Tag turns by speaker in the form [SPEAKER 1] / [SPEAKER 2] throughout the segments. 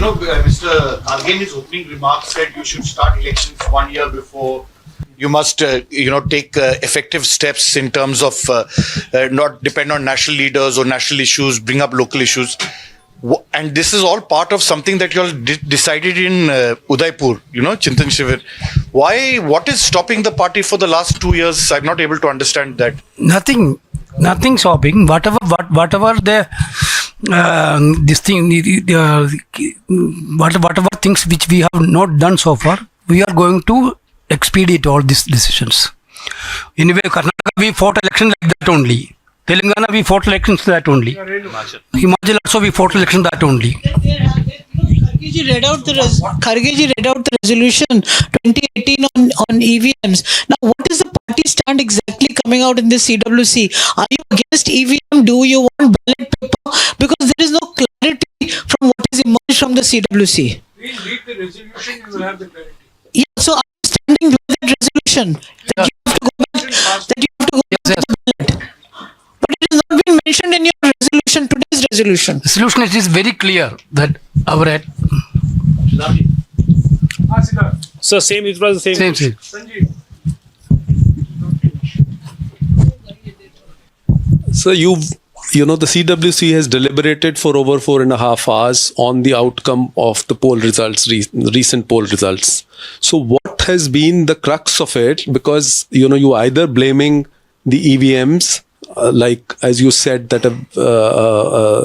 [SPEAKER 1] Mr. Kharge in his opening remarks said you should start elections 1 year before. You must, take effective steps in terms of not depend on national leaders or national issues, bring up local issues. And this is all part of something that you all decided in Udaipur, Chintan Shivir. Why? What is stopping the party for the last 2 years? I'm not able to understand that.
[SPEAKER 2] Nothing stopping. Whatever the whatever things which we have not done so far, we are going to expedite all these decisions. Anyway, Karnataka we fought elections like that only. Telangana we fought elections that only. Himachal also we fought elections that only.
[SPEAKER 3] Kharge read out the resolution 2018 on EVMs. Now, what is the party stand exactly coming out in this CWC? Are you against EVM? Do you want ballot paper? Because there is no clarity from what is emerged from the CWC.
[SPEAKER 4] Please read the resolution, you will have the clarity.
[SPEAKER 3] Yeah, so are you standing with that resolution that you have to go back, to the ballot? But it has not been mentioned in your resolution, today's resolution.
[SPEAKER 2] Solution is very clear that our
[SPEAKER 4] So same, it was the same.
[SPEAKER 2] same.
[SPEAKER 5] So the CWC has deliberated for over 4.5 hours on the outcome of the poll results, recent poll results. So what has been the crux of it? Because, you either blaming the EVMs, like as you said, that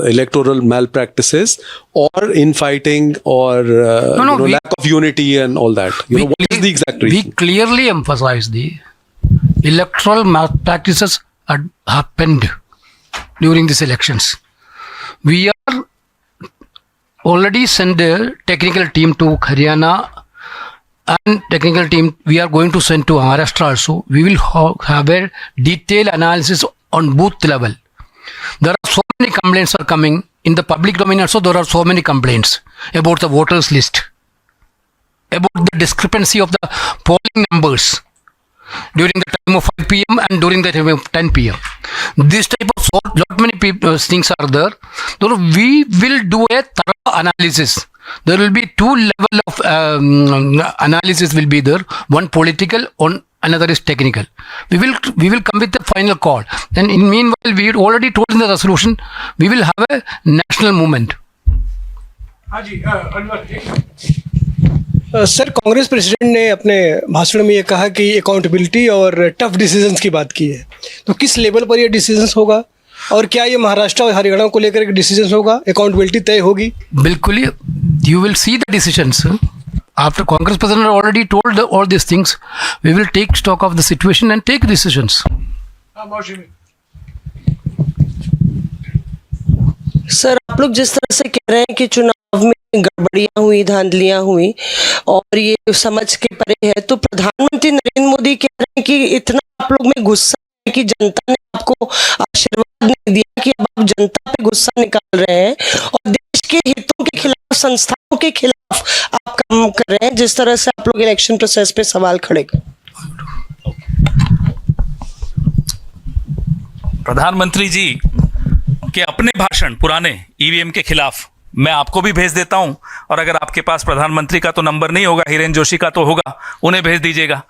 [SPEAKER 5] electoral malpractices, or infighting, or lack of unity and all that. What is the exact reason?
[SPEAKER 2] We clearly emphasize the electoral malpractices had happened during these elections. We are already sent a technical team to Haryana, and technical team we are going to send to Maharashtra also. We will have a detailed analysis on booth level. There are so many complaints are coming in the public domain also. There are so many complaints about the voters list, about the discrepancy of the polling numbers during the time of 5 p.m. and during the time of 10 p.m. This type of lot many things are there. So we will do a thorough analysis. There will be 2 level of analysis will be there. One political, another is technical. We will come with the final call. Then in meanwhile, we already told in the resolution, we will have a national movement.
[SPEAKER 6] Sir, Congress president ने अपने भाषण में ये कहा कि accountability और tough decisions की बात की है, तो किस लेवल पर ये डिसीजंस होगा, और क्या ये महाराष्ट्र और हरियाणा को लेकर एक डिसीजंस होगा, अकाउंटेबिलिटी तय होगी?
[SPEAKER 2] बिल्कुल, you will see the decisions. After Congress President already told all these things, we will take stock of the situation and take decisions.
[SPEAKER 7] Sir, आप लोग जिस तरह से कह रहे हैं कि चुनाव में गड़बड़ियां हुई, धांधलियां हुई और ये समझ के परे है, तो प्रधानमंत्री नरेंद्र मोदी कह रहे हैं कि इतना आप लोग में गुस्सा है कि जनता ने आपको आशीर्वाद नहीं दिया, कि अब आप जनता पे गुस्सा निकाल रहे हैं और देश के हितों के खिलाफ, संस्थाओं के खिलाफ आप काम कर रहे हैं, जिस तरह से आप लोग इलेक्शन प्रोसेस पे सवाल खड़े कर।
[SPEAKER 8] प्रधानमंत्री जी के अपने भाषण पुराने ईवीएम के खिलाफ मैं आपको भी भेज देता हूं, और अगर आपके पास प्रधानमंत्री का तो नंबर नहीं होगा, हिरेन जोशी का तो होगा, उन्हें भेज दीजिएगा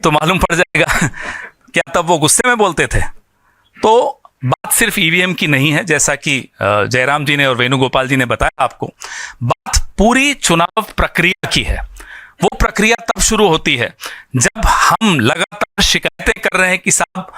[SPEAKER 8] तो मालूम पड़ जाएगा क्या तब वो गुस्से में बोलते थे. तो बात सिर्फ ईवीएम की नहीं है, जैसा कि जयराम जी ने और वेणुगोपाल जी ने बताया आपको. बात पूरी चुनाव प्रक्रिया की है. वो प्रक्रिया तब शुरू होती है जब हम लगातार शिकायतें कर रहे हैं कि साहब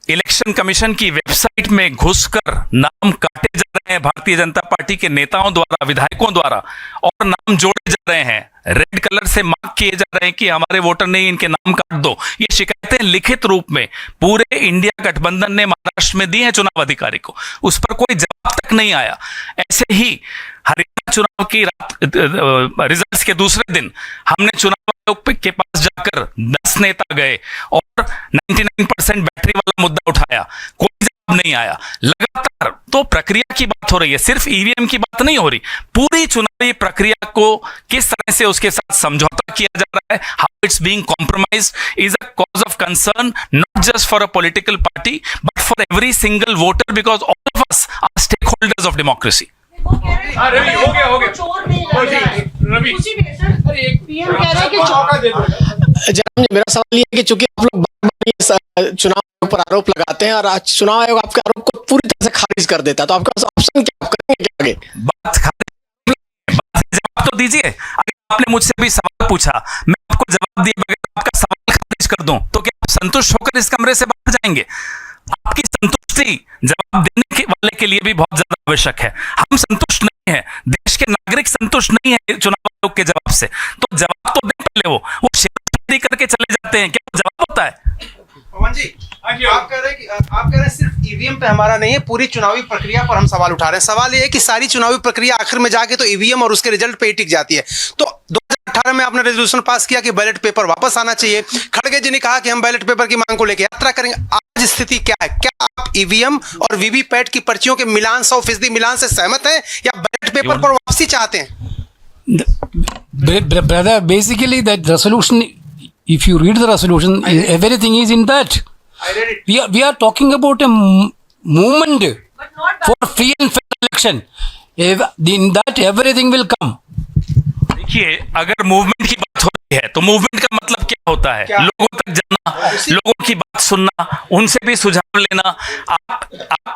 [SPEAKER 8] इलेक्शन कमीशन की वेबसाइट में घुसकर नाम काटे जा रहे हैं भारतीय जनता पार्टी के नेताओं द्वारा, विधायकों द्वारा, और नाम जोड़े जा रहे हैं, रेड कलर से मार्क किए जा रहे हैं कि हमारे वोटर नहीं, इनके नाम काट दो. ये शिकायतें लिखित रूप में पूरे इंडिया गठबंधन ने महाराष्ट्र में दी हैं चुनाव अधिकारी को. उस पर कोई जवाब तक नहीं आया. ऐसे ही हरियाणा चुनाव की रिजल्ट्स के दूसरे दिन हमने चुनाव आयोग के पास जाकर 10 नेता गए और 99% बैटरी वाला मुद्दा उठाया, कोई जवाब नहीं आया. लगातार तो प्रक्रिया की बात हो रही है, सिर्फ ईवीएम की बात नहीं हो रही. पूरी चुनावी प्रक्रिया को किस तरह से उसके साथ समझौता किया जा रहा है, how it's being compromised, is a cause of concern not just for a political party but for every single voter, because all of us are stakeholders of democracy.
[SPEAKER 4] हो गया
[SPEAKER 6] जनाब जी, मेरा सवाल ये है कि चूंकि आप लोग बार बार ये चुनाव पर आरोप लगाते हैं और आज चुनाव आयोग आपके आरोप को पूरी तरह से खारिज कर देता है, तो आपके पास ऑप्शन क्या, आप करेंगे क्या आगे?
[SPEAKER 8] जवाब तो दीजिए। अगर आपने मुझसे भी सवाल पूछा, मैं आपको जवाब दिए बगैर आपका सवाल खारिज कर दूं तो क्या आप संतुष्ट होकर इस कमरे से बाहर जाएंगे? आपकी संतुष्टि जवाब देने के वाले के लिए भी बहुत ज्यादा आवश्यक है। हम संतुष्ट नहीं है, देश के नागरिक संतुष्ट नहीं है चुनाव आयोग के जवाब से, तो जवाब तो दें पहले। वो शेरशायरी करके चले जाते हैं, क्या जवाब होता है?
[SPEAKER 9] पवन जी, आप कह रहे हैं सिर्फ ईवीएम पे हमारा नहीं है, पूरी चुनावी प्रक्रिया पर हम सवाल उठा रहे हैं। सवाल ये है कि सारी चुनावी प्रक्रिया आखिर में जाके तो ईवीएम और उसके रिजल्ट पे ही टिक जाती है। तो 2018 में आपने रेजोल्यूशन पास किया कि बैलेट पेपर वापस आना चाहिए। खड़गे जी ने कहा कि हम बैलेट पेपर की मांग को लेकर यात्रा करेंगे। आज स्थिति क्या है? क्या आप ईवीएम और वीवीपैट की पर्चियों के मिलान 100% मिलान से सहमत हैं या बैलेट पेपर पर वापसी चाहते हैं?
[SPEAKER 2] Brother, basically that resolution, if you read the resolution, everything is in that.
[SPEAKER 9] I read it.
[SPEAKER 2] We are talking about a movement for free and fair election. In that everything will come.
[SPEAKER 8] देखिए, अगर movement की बात हो रही है तो movement का मतलब क्या होता है? लोगों तक जाना, लोगों की बात सुनना, उनसे भी सुझाव लेना।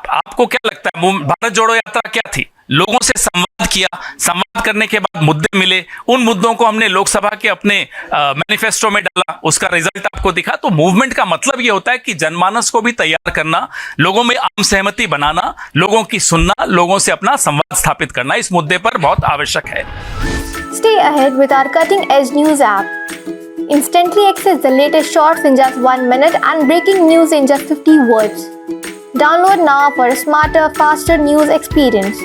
[SPEAKER 8] आपको क्या लगता है भारत जोड़ो यात्रा क्या थी? लोगों से संवाद किया, संवाद करने के बाद मुद्दे मिले, उन मुद्दों को हमने लोकसभा के अपने मैनिफेस्टो में डाला, उसका रिजल्ट आपको दिखा। तो मूवमेंट का मतलब ये होता है कि जनमानस को भी तैयार करना, लोगों में आम सहमति बनाना, लोगों की सुनना, लोगों से अपना संवाद स्थापित करना इस मुद्दे पर बहुत आवश्यक है।
[SPEAKER 10] Stay ahead with our cutting-edge news app. Instantly access the latest shorts in just 1 minute and breaking news in just 50 words. Download now for a smarter, faster news experience.